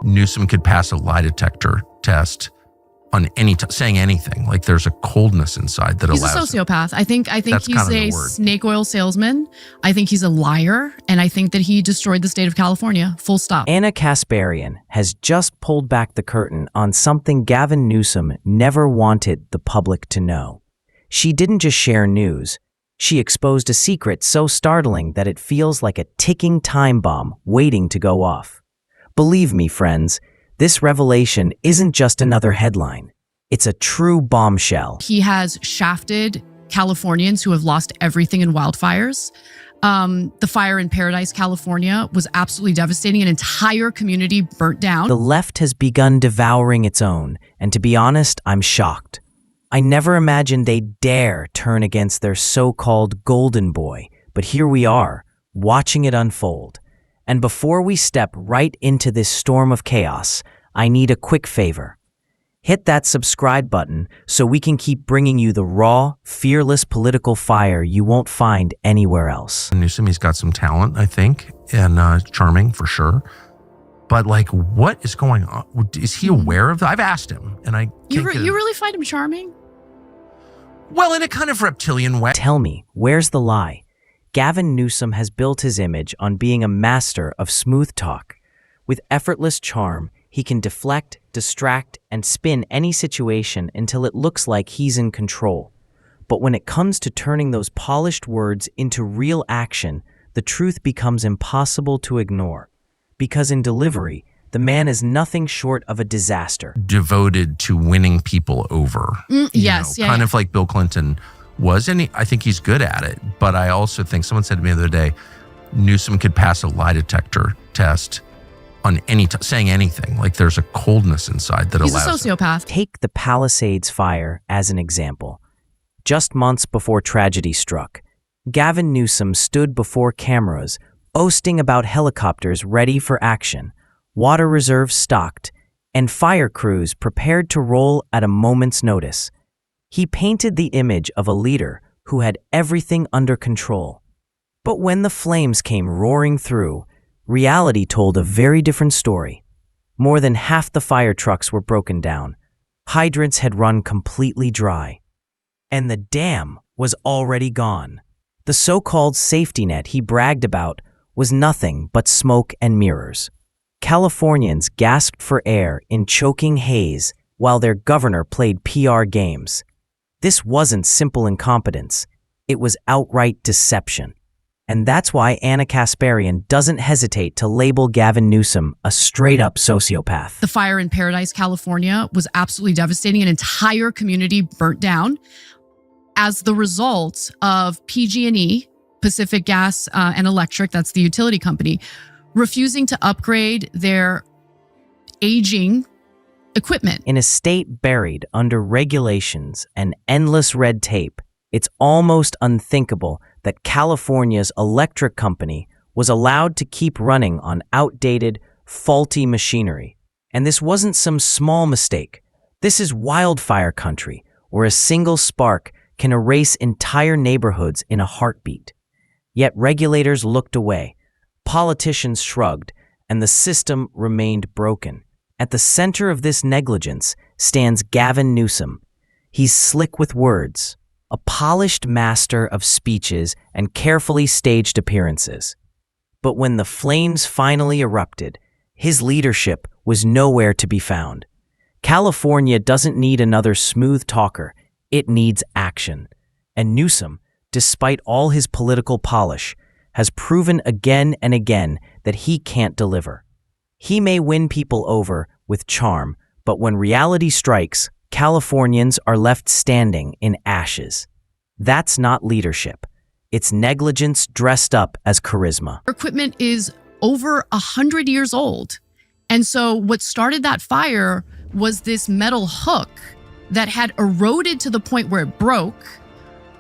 Newsom could pass a lie detector test on saying anything. Like there's a coldness inside that he's allows. He's a sociopath. I think That's he's kind of a snake oil salesman. I think he's a liar. And I think that he destroyed the state of California. Full stop. Anna Kasparian has just pulled back the curtain on something Gavin Newsom never wanted the public to know. She didn't just share news. She exposed a secret so startling that it feels like a ticking time bomb waiting to go off. Believe me, friends, this revelation isn't just another headline. It's a true bombshell. He has shafted Californians who have lost everything in wildfires. The fire in Paradise, California was absolutely devastating. An entire community burnt down. The left has begun devouring its own, and to be honest, I'm shocked. I never imagined they'd dare turn against their so-called golden boy, but here we are, watching it unfold. And before we step right into this storm of chaos, I need a quick favor. Hit that subscribe button so we can keep bringing you the raw, fearless political fire you won't find anywhere else. Newsom, he's got some talent, I think, and charming for sure. But like, what is going on? Is he aware of that? I've asked him, and I You really find him charming? Well, in a kind of reptilian way. Tell me, where's the lie? Gavin Newsom has built his image on being a master of smooth talk. With effortless charm, he can deflect, distract, and spin any situation until it looks like he's in control. But when it comes to turning those polished words into real action, the truth becomes impossible to ignore. Because in delivery, the man is nothing short of a disaster. Devoted to winning people over. Yes, kind of like Bill Clinton was, and I think he's good at it. But I also think someone said to me the other day, Newsom could pass a lie detector test on saying anything. Like there's a coldness inside that allows. He's a sociopath. Take the Palisades fire as an example. Just months before tragedy struck, Gavin Newsom stood before cameras, boasting about helicopters ready for action, water reserves stocked, and fire crews prepared to roll at a moment's notice. He painted the image of a leader who had everything under control. But when the flames came roaring through, reality told a very different story. More than half the fire trucks were broken down. Hydrants had run completely dry. And the dam was already gone. The so-called safety net he bragged about was nothing but smoke and mirrors. Californians gasped for air in choking haze while their governor played PR games. This wasn't simple incompetence. It was outright deception. And that's why Anna Kasparian doesn't hesitate to label Gavin Newsom a straight-up sociopath. The fire in Paradise, California was absolutely devastating. An entire community burnt down as the result of PG&E, Pacific Gas and Electric, that's the utility company, refusing to upgrade their aging equipment. In a state buried under regulations and endless red tape, it's almost unthinkable that California's electric company was allowed to keep running on outdated, faulty machinery. And this wasn't some small mistake. This is wildfire country, where a single spark can erase entire neighborhoods in a heartbeat. Yet regulators looked away, politicians shrugged, and the system remained broken. At the center of this negligence stands Gavin Newsom. He's slick with words, a polished master of speeches and carefully staged appearances. But when the flames finally erupted, his leadership was nowhere to be found. California doesn't need another smooth talker, it needs action. And Newsom, despite all his political polish, has proven again and again that he can't deliver. He may win people over with charm, but when reality strikes, Californians are left standing in ashes. That's not leadership. It's negligence dressed up as charisma. Equipment is over 100 years old. And so what started that fire was this metal hook that had eroded to the point where it broke.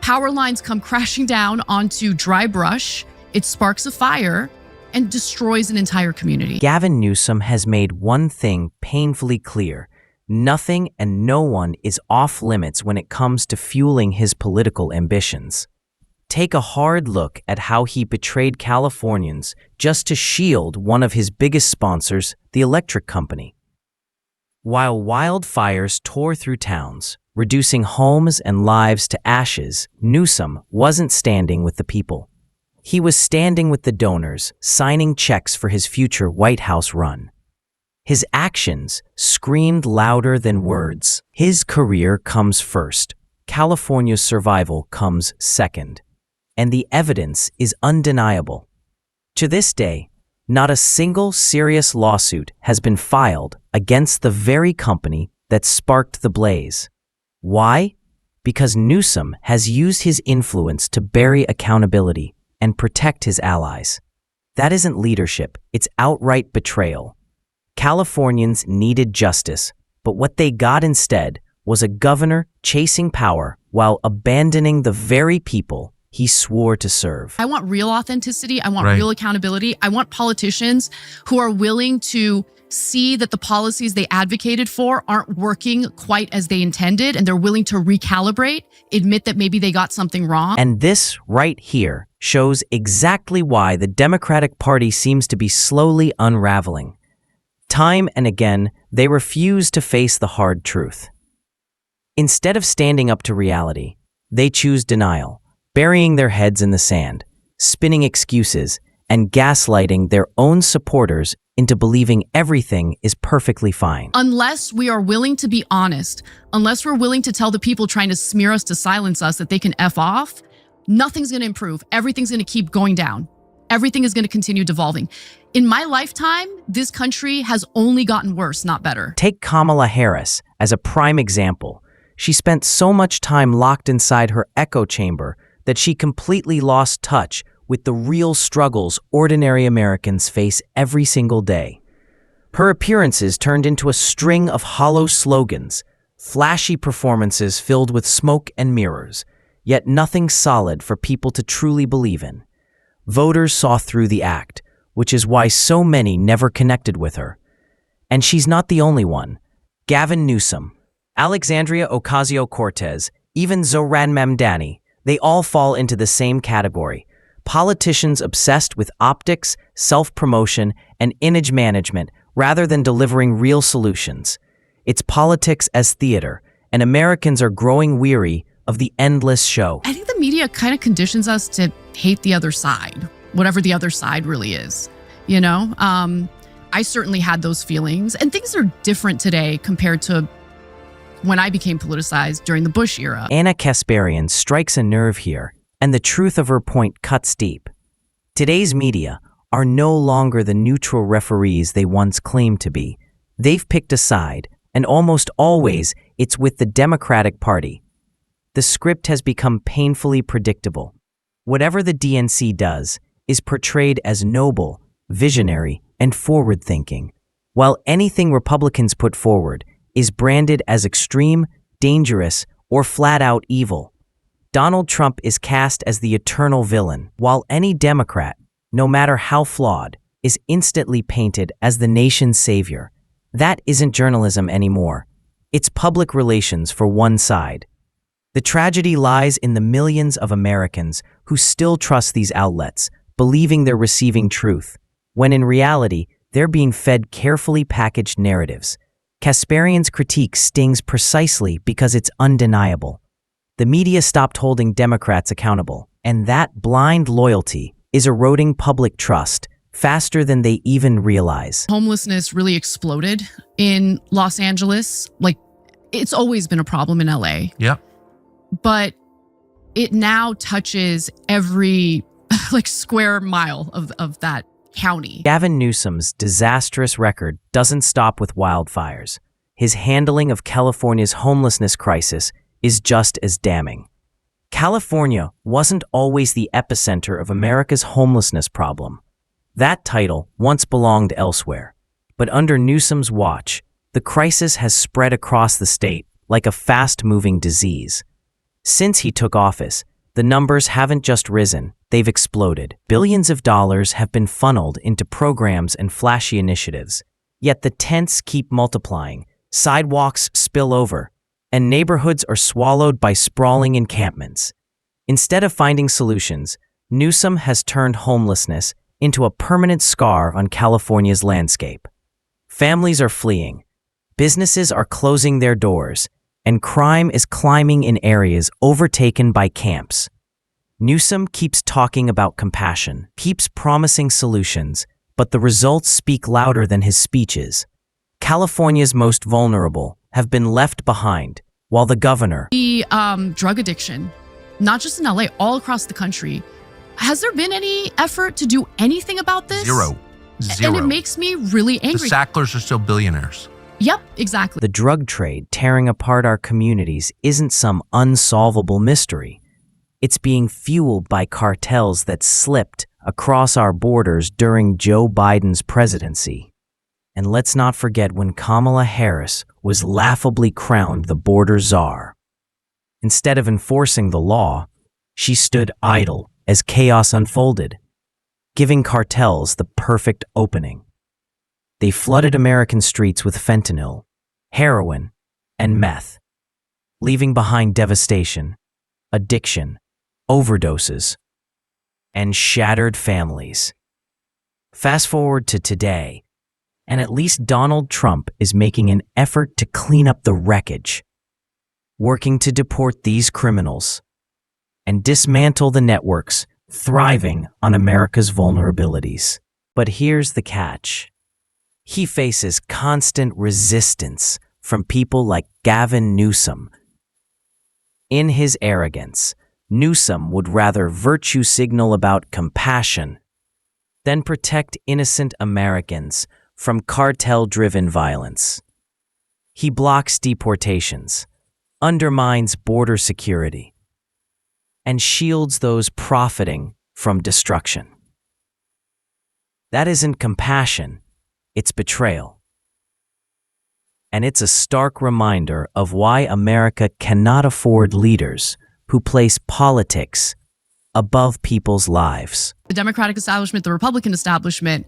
Power lines come crashing down onto dry brush. It sparks a fire and destroys an entire community. Gavin Newsom has made one thing painfully clear. Nothing and no one is off limits when it comes to fueling his political ambitions. Take a hard look at how he betrayed Californians just to shield one of his biggest sponsors, the electric company. While wildfires tore through towns, reducing homes and lives to ashes, Newsom wasn't standing with the people. He was standing with the donors, signing checks for his future White House run. His actions screamed louder than words. His career comes first. California's survival comes second. And the evidence is undeniable. To this day, not a single serious lawsuit has been filed against the very company that sparked the blaze. Why? Because Newsom has used his influence to bury accountability and protect his allies. That isn't leadership, it's outright betrayal. Californians needed justice, but what they got instead was a governor chasing power while abandoning the very people he swore to serve. I want real authenticity. I want real accountability. I want politicians who are willing to see that the policies they advocated for aren't working quite as they intended, and they're willing to recalibrate, admit that maybe they got something wrong. And this right here shows exactly why the Democratic Party seems to be slowly unraveling. Time and again, they refuse to face the hard truth. Instead of standing up to reality, they choose denial, burying their heads in the sand, spinning excuses, and gaslighting their own supporters into believing everything is perfectly fine. Unless we are willing to be honest, unless we're willing to tell the people trying to smear us to silence us that they can F off, nothing's going to improve. Everything's going to keep going down. Everything is going to continue devolving. In my lifetime, this country has only gotten worse, not better. Take Kamala Harris as a prime example. She spent so much time locked inside her echo chamber that she completely lost touch with the real struggles ordinary Americans face every single day. Her appearances turned into a string of hollow slogans, flashy performances filled with smoke and mirrors, yet nothing solid for people to truly believe in. Voters saw through the act, which is why so many never connected with her. And she's not the only one. Gavin Newsom, Alexandria Ocasio-Cortez, even Zohran Mamdani, they all fall into the same category. Politicians obsessed with optics, self-promotion, and image management rather than delivering real solutions. It's politics as theater, and Americans are growing weary of the endless show. I think the media kind of conditions us to hate the other side, whatever the other side really is. You know, I certainly had those feelings, and things are different today compared to when I became politicized during the Bush era. Anna Kasparian strikes a nerve here, and the truth of her point cuts deep. Today's media are no longer the neutral referees they once claimed to be. They've picked a side, and almost always it's with the Democratic Party. The script has become painfully predictable. Whatever the DNC does is portrayed as noble, visionary, and forward-thinking, while anything Republicans put forward is branded as extreme, dangerous, or flat-out evil. Donald Trump is cast as the eternal villain, while any Democrat, no matter how flawed, is instantly painted as the nation's savior. That isn't journalism anymore. It's public relations for one side. The tragedy lies in the millions of Americans who still trust these outlets, believing they're receiving truth, when in reality, they're being fed carefully packaged narratives. Kasparian's critique stings precisely because it's undeniable. The media stopped holding Democrats accountable, and that blind loyalty is eroding public trust faster than they even realize. Homelessness really exploded in Los Angeles. Like, it's always been a problem in LA. Yeah. But it now touches every square mile of that county. Gavin Newsom's disastrous record doesn't stop with wildfires. His handling of California's homelessness crisis is just as damning. California wasn't always the epicenter of America's homelessness problem. That title once belonged elsewhere. But under Newsom's watch, the crisis has spread across the state like a fast-moving disease. Since he took office, the numbers haven't just risen, they've exploded. Billions of dollars have been funneled into programs and flashy initiatives. Yet the tents keep multiplying, sidewalks spill over, and neighborhoods are swallowed by sprawling encampments. Instead of finding solutions, Newsom has turned homelessness into a permanent scar on California's landscape. Families are fleeing, businesses are closing their doors, and crime is climbing in areas overtaken by camps. Newsom keeps talking about compassion, keeps promising solutions, but the results speak louder than his speeches. California's most vulnerable have been left behind, while the governor— The drug addiction, not just in LA, all across the country. Has there been any effort to do anything about this? Zero. And it makes me really The angry. Sacklers are still billionaires. Yep, exactly. the drug trade tearing apart our communities isn't some unsolvable mystery. It's being fueled by cartels that slipped across our borders during Joe Biden's presidency. And let's not forget when Kamala Harris was laughably crowned the border czar. Instead of enforcing the law, she stood idle as chaos unfolded, giving cartels the perfect opening. They flooded American streets with fentanyl, heroin, and meth, leaving behind devastation, addiction, overdoses, and shattered families. Fast forward to today, and at least Donald Trump is making an effort to clean up the wreckage, working to deport these criminals and dismantle the networks thriving on America's vulnerabilities. But here's the catch. He faces constant resistance from people like Gavin Newsom. In his arrogance, Newsom would rather virtue signal about compassion than protect innocent Americans from cartel-driven violence. He blocks deportations, undermines border security, and shields those profiting from destruction. That isn't compassion, it's betrayal. And it's a stark reminder of why America cannot afford leaders who place politics above people's lives. The Democratic establishment, the Republican establishment,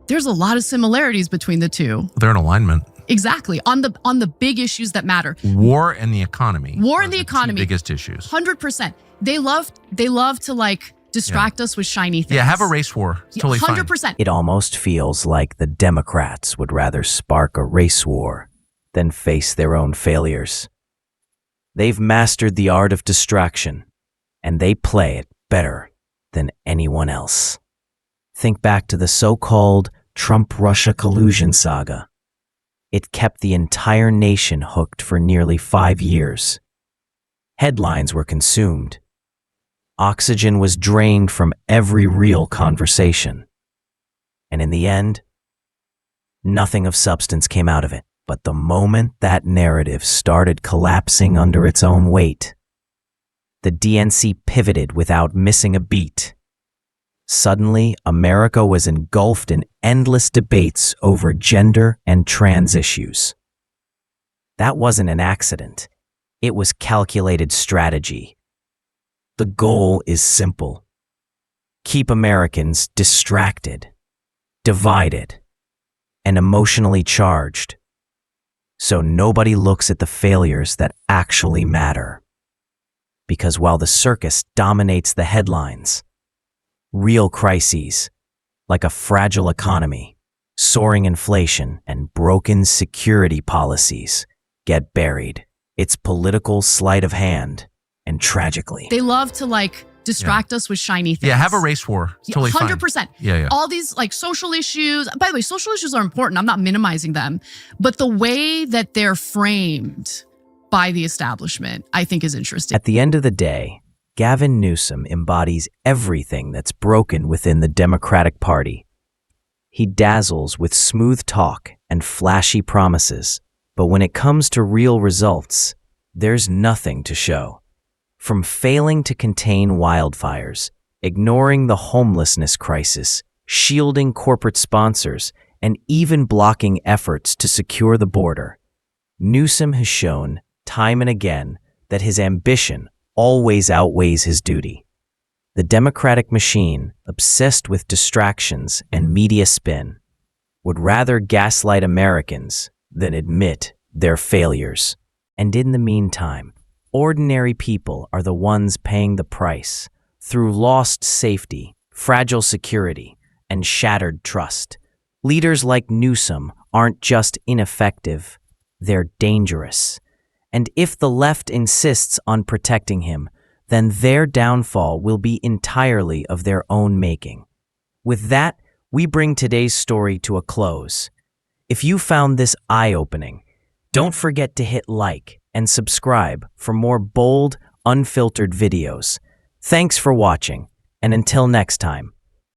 there's a lot of similarities between the two. They're in alignment. Exactly. On the big issues that matter. War and the economy. War are and the two economy. biggest issues. 100%. They love to like distract us with shiny things. Yeah, have a race war. Totally fine. 100%. It almost feels like the Democrats would rather spark a race war than face their own failures. They've mastered the art of distraction, and they play it better than anyone else. Think back to the so-called Trump-Russia collusion saga. It kept the entire nation hooked for nearly 5 years. Headlines were consumed. Oxygen was drained from every real conversation. And in the end, nothing of substance came out of it. But the moment that narrative started collapsing under its own weight, the DNC pivoted without missing a beat. Suddenly, America was engulfed in endless debates over gender and trans issues. That wasn't an accident. It was calculated strategy. The goal is simple. Keep Americans distracted, divided, and emotionally charged, so nobody looks at the failures that actually matter. Because while the circus dominates the headlines, real crises, like a fragile economy, soaring inflation, and broken security policies, get buried. It's political sleight of hand, and tragically, They love to like distract us with shiny things. Yeah, have a race war. It's totally fine. 100%. Yeah. All these like social issues. By the way, social issues are important. I'm not minimizing them. But the way that they're framed by the establishment, I think is interesting. at the end of the day, Gavin Newsom embodies everything that's broken within the Democratic Party. He dazzles with smooth talk and flashy promises, but when it comes to real results, there's nothing to show. From failing to contain wildfires, ignoring the homelessness crisis, shielding corporate sponsors, and even blocking efforts to secure the border, Newsom has shown time and again that his ambition always outweighs his duty. The Democratic machine, obsessed with distractions and media spin, would rather gaslight Americans than admit their failures. And in the meantime, ordinary people are the ones paying the price through lost safety, fragile security, and shattered trust. Leaders like Newsom aren't just ineffective, they're dangerous. And if the left insists on protecting him, then their downfall will be entirely of their own making. With that, we bring today's story to a close. If you found this eye-opening, don't forget to hit like and subscribe for more bold, unfiltered videos. Thanks for watching, and until next time.